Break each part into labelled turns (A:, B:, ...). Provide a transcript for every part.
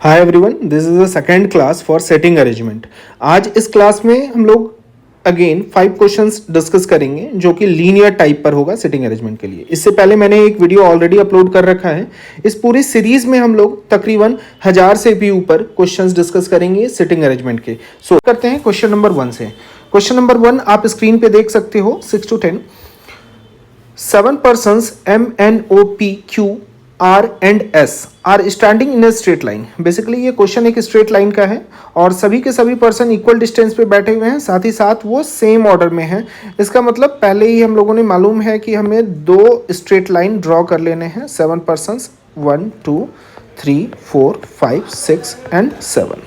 A: Hi everyone, this is the second class for setting arrangement. आज इस class में हम लोग अगेन 5 क्वेश्चंस डिस्कस करेंगे जो कि लीनियर टाइप पर होगा सेटिंग अरेंजमेंट के लिए। इससे पहले मैंने एक वीडियो ऑलरेडी अपलोड कर रखा है। इस पूरी सीरीज में हम लोग तकरीबन 1000 से भी ऊपर क्वेश्चंस डिस्कस करेंगे सेटिंग अरेंजमेंट के। सो करते हैं क्वेश्चन नंबर 1 से। क्वेश्चन नंबर 1 आप स्क्रीन पे देख सकते हो। 6 to 10 7 persons M, N, O, P, Q, R and S are standing in a straight line। Basically ये क्वेश्चन एक स्ट्रेट लाइन का है और सभी के सभी पर्सन इक्वल डिस्टेंस पे बैठे हुए हैं, साथ ही साथ वो सेम ऑर्डर में हैं। इसका मतलब पहले ही हम लोगों ने मालूम है कि हमें 2 स्ट्रेट लाइन ड्रॉ कर लेने हैं। 7 पर्सनस 1 2 3 4 5 6 एंड 7।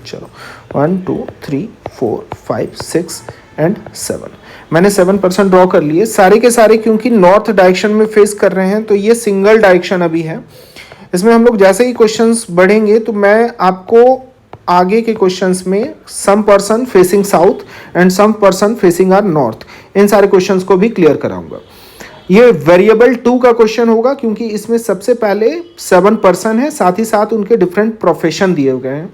A: चलो 1 2 3 4 5 6 एंड 7। मैंने 7% ड्रॉ कर लिए सारे के सारे, क्योंकि नॉर्थ डायरेक्शन में फेस कर रहे हैं तो ये सिंगल डायरेक्शन अभी है। इसमें हम लोग जैसे ही क्वेश्चंस बढ़ेंगे तो मैं आपको आगे के क्वेश्चंस में some person facing south and some person facing are north, इन सारे क्वेश्चंस को भी क्लियर कराऊंगा। ये वेरिएबल 2 का क्वेश्चन होगा क्योंकि इसमें सबसे पहले 7 पर्सन है, साथ ही साथ उनके डिफरेंट प्रोफेशन दिए गए हैं।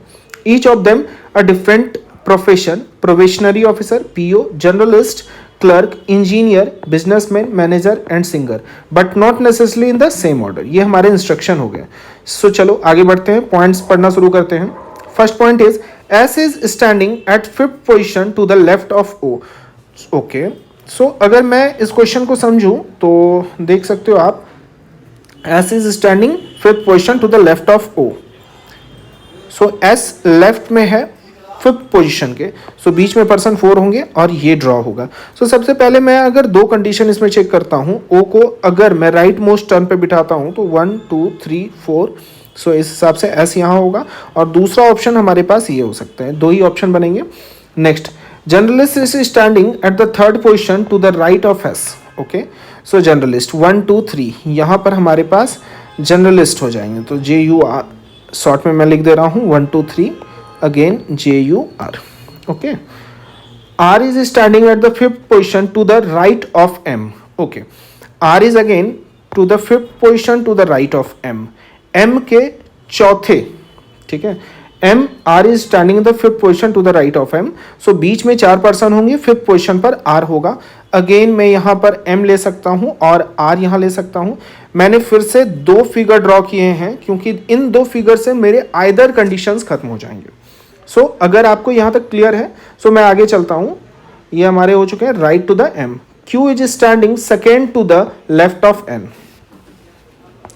A: Each of them a different profession, probationary officer, PO, journalist, clerk, engineer, businessman, manager and singer, but not necessarily in the same order. ये हमारे इंस्ट्रक्शन हो गए। सो चलो आगे बढ़ते हैं, पॉइंट्स पढ़ना शुरू करते हैं। First point is S is standing at 5th position to the left of O. Okay, so अगर मैं इस क्वेश्चन को समझूं तो देख सकते हो आप, S is standing 5th position to the left of O. So S left में है 5th पोजीशन के, सो बीच में पर्सन 4 होंगे और ये ड्रॉ होगा। सो सबसे पहले मैं अगर 2 कंडीशन इसमें चेक करता हूँ। ओ को अगर मैं राइट मोस्ट टर्न पे बिठाता हूँ तो 1 2 3 4, सो इस हिसाब से एस यहाँ होगा और दूसरा ऑप्शन हमारे पास ये हो सकता है। 2 ही ऑप्शन बनेंगे। Next, journalist is standing at the 3rd position to the right of S. Okay, so journalist 1 2 3 यहाँ पर हमारे पास जर्नलिस्ट हो जाएंगे। तो JUR शॉर्ट में मैं लिख दे रहा हूँ 1 2 3 again JUR. Okay, R is standing at the 5th position to the right of M. Okay, R is again to the 5th position to the right of M. M के चौथे, ठीक है, M R is standing in the 5th position to the right of M. So बीच में 4 person होंगे, 5th position पर R होगा। Again मैं यहाँ पर M ले सकता हूँ और R यहाँ ले सकता हूँ। मैंने फिर से 2 फिगर ड्रॉ किए हैं क्योंकि इन 2 फिगर से मेरे आइदर कंडीशंस खत्म हो जाएंगे। सो अगर आपको यहाँ तक क्लियर है, सो मैं आगे चलता हूँ। ये हमारे हो चुके हैं right to the M। Q is standing second to the left of N।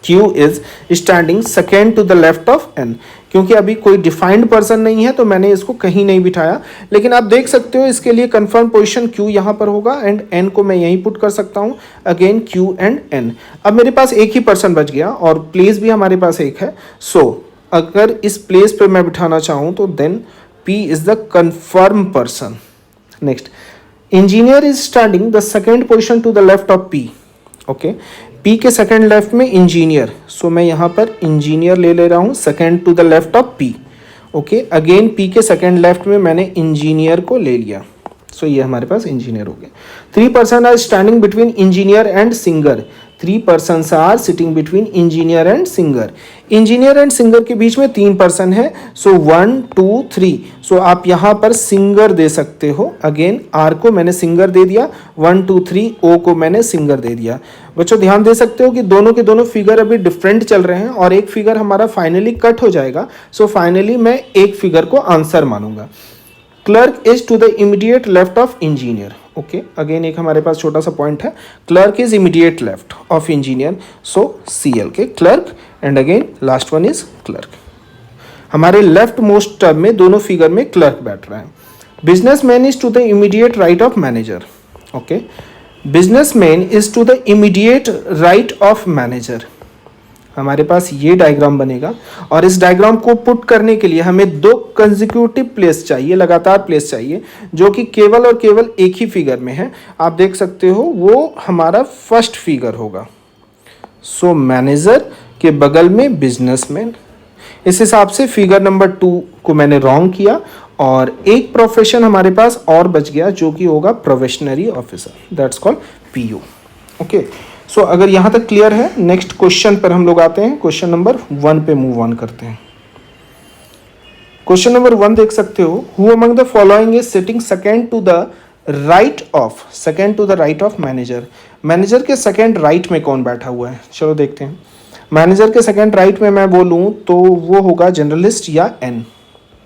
A: Q is standing second to the left of N। क्योंकि अभी कोई डिफाइंड पर्सन नहीं है तो मैंने इसको कहीं नहीं बिठाया, लेकिन आप देख सकते हो इसके लिए कंफर्म पोजीशन Q यहाँ पर होगा एंड N को मैं यहीं पुट कर सकता हूँ। Again Q and N। अब मेरे पास एक ही पर्सन बच गया और प्लेस भी हमारे पास एक है। सो अगर इस प्लेस पे मैं बिठाना चाहूँ तो then P is the confirm person. Next, engineer is standing the 2nd position to the left of P। Okay, P के सेकंड लेफ्ट में इंजीनियर, सो मैं यहाँ पर इंजीनियर ले रहा हूँ 2nd to the left of P। Okay, again P के second left में मैंने इंजीनियर को ले लिया, सो ये हमारे पास इंजीनियर हो गए। 3 person are standing between engineer and singer. 3 persons are sitting between engineer and singer. Engineer and singer के बीच में 3 पर्सन है, सो 1 2 3। सो आप यहाँ पर सिंगर दे सकते हो। अगेन आर को मैंने सिंगर दे दिया, 1 2 3। ओ को मैंने सिंगर दे दिया। बच्चों ध्यान दे सकते हो कि दोनों के दोनों फिगर अभी डिफरेंट चल रहे हैं और एक फिगर हमारा फाइनली कट हो जाएगा। सो फाइनली मैं एक फिगर को आंसर मानूंगा। Clerk is to the immediate left of engineer. Okay, again एक हमारे पास छोटा सा पॉइंट है, clerk is immediate left of engineer, so CL के clerk and again last one is clerk. हमारे लेफ्ट मोस्ट टर्म में दोनों फिगर में क्लर्क बैठ रहा है। Businessman is to the immediate right of manager. Okay, businessman is to the immediate right of manager. हमारे पास ये डायग्राम बनेगा और इस डायग्राम को पुट करने के लिए हमें 2 कंसेक्यूटिव प्लेस चाहिए, लगातार प्लेस चाहिए, जो कि केवल और केवल एक ही फिगर में है। आप देख सकते हो वो हमारा फर्स्ट फिगर होगा। सो मैनेजर के बगल में बिजनेसमैन। इस हिसाब से फिगर नंबर 2 को मैंने रॉन्ग किया और एक प्रोफेशन हमारे पास और बच गया जो कि होगा probationary officer, that's called PO। Okay, so अगर यहाँ तक क्लियर है, नेक्स्ट क्वेश्चन पर हम लोग आते हैं। क्वेश्चन नंबर 1 पे मूव ऑन करते हैं। क्वेश्चन नंबर 1 देख सकते हो, who among the following is sitting second to the right of manager. Manager के सेकंड राइट में कौन बैठा हुआ है, चलो देखते हैं। मैनेजर के सेकंड राइट में मैं बोलूं तो वो होगा जनरलिस्ट या N,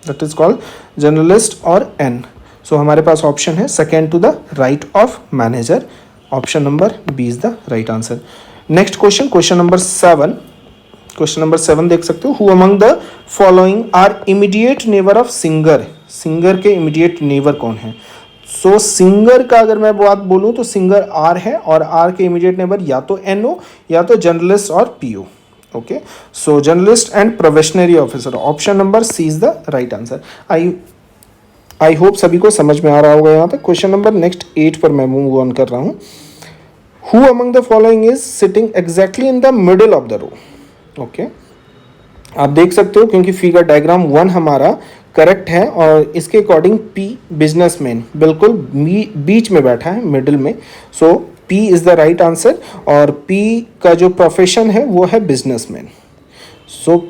A: that is called journalist और एन। सो हमारे पास ऑप्शन है second to the right of manager, option number B is the right answer. Next question, question number 7। Question number 7 देख सकते हो, who among the following are immediate neighbour of singer. Singer के immediate neighbour कौन है? सो singer का अगर मैं बात बोलूं तो सिंगर आर है, और आर के इमीडिएट नेबर या तो एनओ या तो जर्नलिस्ट और PO. Okay, so journalist and probationary officer, option number C is the right answer. I hope सभी को समझ में आ रहा होगा यहाँ तक। क्वेश्चन नंबर नेक्स्ट 8 पर मैं मूव ऑन कर रहा हूँ। Who among the following is sitting exactly in the middle of the row. Okay, आप देख सकते हो क्योंकि फिगर डायग्राम 1 हमारा करेक्ट है और इसके अकॉर्डिंग पी बिजनेसमैन बिल्कुल बीच में बैठा है, मिडिल में। So P is the right answer, और पी का जो प्रोफेशन है वो है businessman. So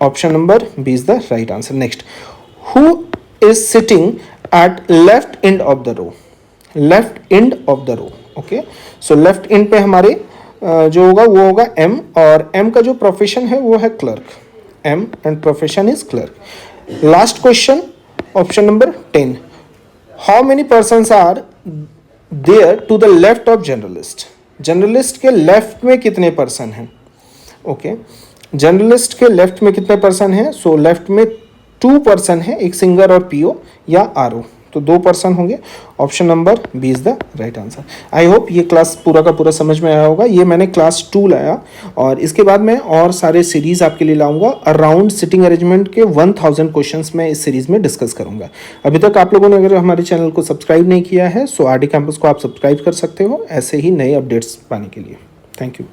A: option number B is the right answer. Next, who is sitting at left end of the row. Left end of the row, okay, so left end पे हमारे जो होगा वो होगा एम, और एम का जो प्रोफेशन है वो है clerk. M and profession is clerk. Last question, option number 10, how many persons are there to the left of journalist. Journalist के लेफ्ट में कितने पर्सन हैं? ओके, जर्नलिस्ट के लेफ्ट में कितने पर्सन हैं? सो लेफ्ट में 2 पर्सन है, एक सिंगर और पीओ या आरओ, तो 2 पर्सन होंगे। Option number B is the right answer. I hope ये क्लास पूरा का पूरा समझ में आया होगा। ये मैंने क्लास 2 लाया, और इसके बाद मैं और सारे सीरीज आपके लिए लाऊंगा। अराउंड सिटिंग अरेंजमेंट के 1000 क्वेश्चंस मैं इस सीरीज में डिस्कस करूंगा। अभी तक आप लोगों ने अगर हमारे चैनल को सब्सक्राइब नहीं किया है, सो आरडी कैंपस को आप सब्सक्राइब कर सकते हो ऐसे ही नए अपडेट्स पाने के लिए। Thank you.